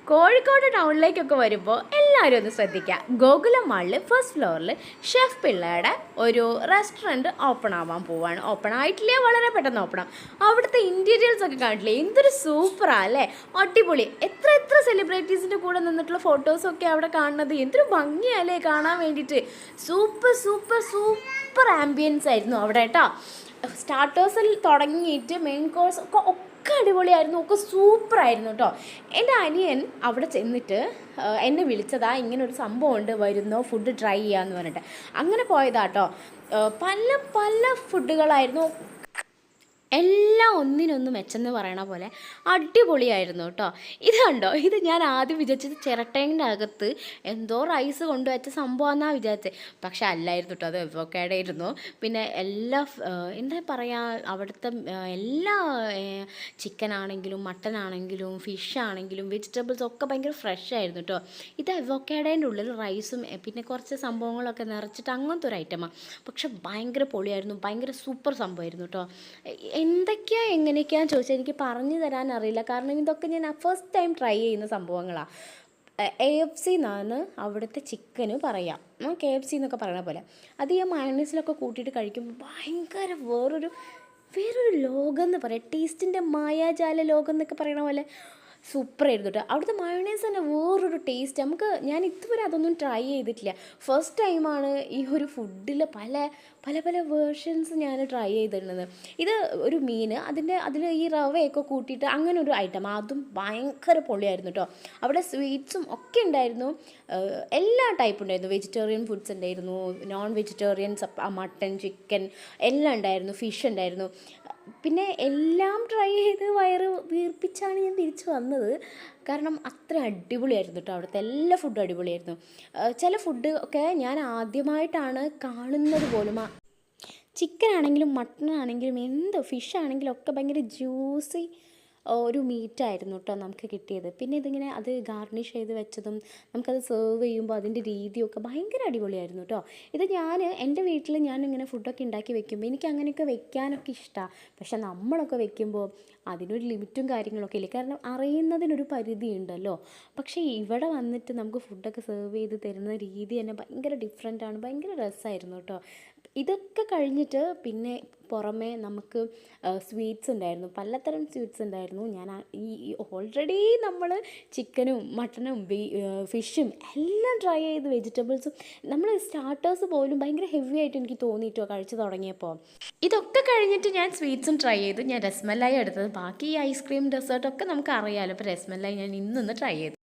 കോഴിക്കോട് ടൗണിലേക്കൊക്കെ വരുമ്പോൾ എല്ലാവരും ഒന്ന് ശ്രദ്ധിക്കുക. ഗോകുലം മാളിൽ ഫസ്റ്റ് ഫ്ലോറിൽ ഷെഫ് പിള്ളയുടെ ഒരു റെസ്റ്റോറൻറ്റ് ഓപ്പൺ ആവാൻ പോവാണ്. ഓപ്പൺ ആയിട്ടില്ലേ, വളരെ പെട്ടെന്ന് ഓപ്പൺ ആവും. അവിടുത്തെ ഇൻറ്റീരിയേഴ്സ് ഒക്കെ കാണില്ലേ, എന്തൊരു സൂപ്പറാണ് അല്ലേ, അടിപൊളി. എത്ര എത്ര സെലിബ്രിറ്റീസിൻ്റെ കൂടെ നിന്നിട്ടുള്ള ഫോട്ടോസൊക്കെ അവിടെ കാണുന്നത്, എന്തൊരു ഭംഗിയല്ലേ കാണാൻ വേണ്ടിയിട്ട്. സൂപ്പർ സൂപ്പർ സൂപ്പർ ആംബിയൻസ് ആയിരുന്നു അവിടെ കേട്ടോ. സ്റ്റാർട്ടേഴ്സിൽ തുടങ്ങിയിട്ട് മെയിൻ കോഴ്സ് ഒക്കെ അടിപൊളിയായിരുന്നു, ഒക്കെ സൂപ്പറായിരുന്നു കേട്ടോ. എൻ്റെ അനിയൻ അവിടെ ചെന്നിട്ട് എന്നെ വിളിച്ചതാ, ഇങ്ങനൊരു സംഭവം ഉണ്ട്, വരുന്നോ ഫുഡ് ട്രൈ ചെയ്യാമെന്ന് പറഞ്ഞിട്ട്. അങ്ങനെ പോയതാട്ടോ. പല പല ഫുഡുകളായിരുന്നു, എല്ലാം ഒന്നിനൊന്ന് മെച്ചെന്ന് പറയണ പോലെ അടിപൊളിയായിരുന്നു കേട്ടോ. ഇത് കണ്ടോ, ഇത് ഞാൻ ആദ്യം വിചാരിച്ചത് ചിരട്ടേൻ്റെ അകത്ത് എന്തോ റൈസ് കൊണ്ടുവച്ച സംഭവമെന്നാണ് വിചാരിച്ചത്. പക്ഷെ അല്ലായിരുന്നു കേട്ടോ, അത് അവോക്കാഡോ ആയിരുന്നു. പിന്നെ എല്ലാ എന്താ പറയുക, അവിടുത്തെ എല്ലാ ചിക്കൻ ആണെങ്കിലും മട്ടൻ ആണെങ്കിലും ഫിഷ് ആണെങ്കിലും വെജിറ്റബിൾസ് ഒക്കെ ഭയങ്കര ഫ്രഷ് ആയിരുന്നു കേട്ടോ. ഇത് അവോക്കാഡോൻ്റെ ഉള്ളിൽ റൈസും പിന്നെ കുറച്ച് സംഭവങ്ങളൊക്കെ നിറച്ചിട്ട് അങ്ങനത്തെ ഒരു ഐറ്റമാണ്. പക്ഷെ ഭയങ്കര പൊളിയായിരുന്നു, ഭയങ്കര സൂപ്പർ സംഭവമായിരുന്നു കേട്ടോ. എന്തൊക്കെയാണ് എങ്ങനെയൊക്കെയാണെന്ന് ചോദിച്ചാൽ എനിക്ക് പറഞ്ഞു തരാൻ അറിയില്ല, കാരണം ഇതൊക്കെ ഞാൻ ഫസ്റ്റ് ടൈം ട്രൈ ചെയ്യുന്ന സംഭവങ്ങളാണ്. AFC എന്നാണ് അവിടുത്തെ ചിക്കന് പറയാം, KFC എന്നൊക്കെ പറയുന്ന പോലെ. അത് ഈ മയണൈസിലൊക്കെ കൂട്ടിയിട്ട് കഴിക്കുമ്പോൾ ഭയങ്കര വേറൊരു ലോകം എന്ന് പറയാം, ടേസ്റ്റിൻ്റെ മായാജാല ലോകം എന്നൊക്കെ പറയുന്ന പോലെ സൂപ്പറായിരുന്നു കേട്ടോ. അവിടുത്തെ മയണൈസ് തന്നെ വേറൊരു ടേസ്റ്റ്. ഞാൻ ഇതുവരെ അതൊന്നും ട്രൈ ചെയ്തിട്ടില്ല, ഫസ്റ്റ് ടൈമാണ് ഈ ഒരു ഫുഡിൽ പല പല പല വേർഷൻസ് ഞാൻ ട്രൈ ചെയ്തിരുന്നത്. ഇത് ഒരു മീൻ, അതിൽ ഈ റവയൊക്കെ കൂട്ടിയിട്ട് അങ്ങനെ ഒരു ഐറ്റം, അതും ഭയങ്കര പൊളിയായിരുന്നു കേട്ടോ. അവിടെ സ്വീറ്റ്സും ഒക്കെ ഉണ്ടായിരുന്നു, എല്ലാ ടൈപ്പ് ഉണ്ടായിരുന്നു. വെജിറ്റേറിയൻ ഫുഡ്സ് ഉണ്ടായിരുന്നു, നോൺ വെജിറ്റേറിയൻസ്, മട്ടൻ ചിക്കൻ എല്ലാം ഉണ്ടായിരുന്നു, ഫിഷ് ഉണ്ടായിരുന്നു. പിന്നെ എല്ലാം ട്രൈ ചെയ്ത് വയറ് വീർപ്പിച്ചാണ് ഞാൻ തിരിച്ച് വന്നത്, കാരണം അത്ര അടിപൊളിയായിരുന്നു കേട്ടോ. അവിടുത്തെ എല്ലാ ഫുഡും അടിപൊളിയായിരുന്നു. ചില ഫുഡ് ഒക്കെ ഞാൻ ആദ്യമായിട്ടാണ് കാണുന്നത് പോലും. ചിക്കൻ ആണെങ്കിലും മട്ടൺ ആണെങ്കിലും എന്ത് ഫിഷ് ആണെങ്കിലും ഒക്കെ ഭയങ്കര ജ്യൂസി ഒരു മീറ്റായിരുന്നു കേട്ടോ നമുക്ക് കിട്ടിയത്. പിന്നെ ഇതിങ്ങനെ അത് ഗാർണിഷ് ചെയ്ത് വെച്ചതും നമുക്കത് സെർവ് ചെയ്യുമ്പോൾ അതിൻ്റെ രീതിയൊക്കെ ഭയങ്കര അടിപൊളിയായിരുന്നു കേട്ടോ. ഇത് എൻ്റെ വീട്ടിൽ ഞാനിങ്ങനെ ഫുഡൊക്കെ ഉണ്ടാക്കി വെക്കുമ്പോൾ എനിക്ക് അങ്ങനെയൊക്കെ വെക്കാനൊക്കെ ഇഷ്ടമാണ്. പക്ഷെ നമ്മളൊക്കെ വെക്കുമ്പോൾ അതിനൊരു ലിമിറ്റും കാര്യങ്ങളൊക്കെ ഇല്ലേ, കാരണം അറിയുന്നതിനൊരു പരിധി ഉണ്ടല്ലോ. പക്ഷേ ഇവിടെ വന്നിട്ട് നമുക്ക് ഫുഡൊക്കെ സെർവ് ചെയ്ത് തരുന്ന രീതി തന്നെ ഭയങ്കര ഡിഫറെൻ്റാണ്, ഭയങ്കര രസമായിരുന്നു കേട്ടോ. ഇതൊക്കെ കഴിഞ്ഞിട്ട് പിന്നെ പുറമേ നമുക്ക് സ്വീറ്റ്സ് ഉണ്ടായിരുന്നു, പലതരം സ്വീറ്റ്സ് ഉണ്ടായിരുന്നു. ഞാൻ ഈ ഓൾറെഡി നമ്മൾ ചിക്കനും മട്ടനും ഫിഷും എല്ലാം ട്രൈ ചെയ്ത്, വെജിറ്റബിൾസും നമ്മൾ സ്റ്റാർട്ടേഴ്സ് പോലും ഭയങ്കര ഹെവി ആയിട്ട് എനിക്ക് തോന്നിയിട്ടോ കഴിച്ച് തുടങ്ങിയപ്പോൾ. ഇതൊക്കെ കഴിഞ്ഞിട്ട് ഞാൻ സ്വീറ്റ്സും ട്രൈ ചെയ്തു. ഞാൻ രസ്മലായി എടുത്തത്, ബാക്കി ഈ ഐസ്ക്രീം ഡെസേർട്ടൊക്കെ നമുക്ക് അറിയാമല്ലോ. അപ്പോൾ രസ്മലായി ഞാൻ ഇന്നൊന്ന് ട്രൈ ചെയ്തു.